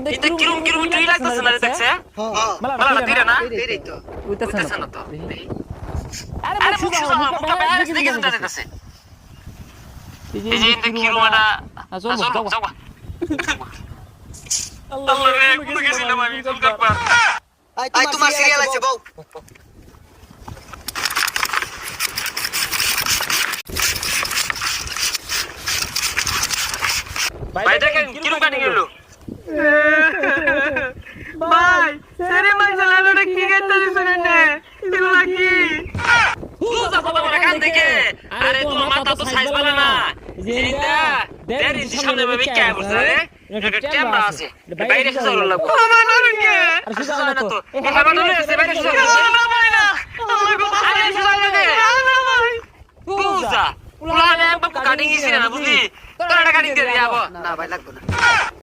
এটা কিরম কিরম ট্রি লাগতেছে না দেখছে মালা দিরে না এই তো উঠতেছে না তো আরে মুখ সুজা মুখটা বাইরে থেকে যেতেছে এই যে কিরম এটা যাও আল্লাহ রে কোন গেছিলাম আমি জলকারবার আই তোমার সিরিয়াল আছে বউ ভাই দেখেন কিরম কাটি গেল ভাই সেরে মাইজালাটা কি গেতে দিছেন নে এগুলা কি বুঝা কথা বলা কান দেখে আরে তোমার মাথা তো সাইজ বলে না জিন্দা দেরি সামনে ভাবে কে বলছ রে এটা ক্যামেরা আছে বাইরে এসে চল লাগবে আমার নারকে আরে সুজা না তো আমার নারকে আছে বাইরে এসে চল না ভাই না আল্লাহ গো আরে এসে চল দে না ভাই বুঝা পুরা আমি একবার কাটিং গিয়েছি না বুঝলি তোরা কাটিং দিয়ে দিয়াবো না ভাই লাগবে না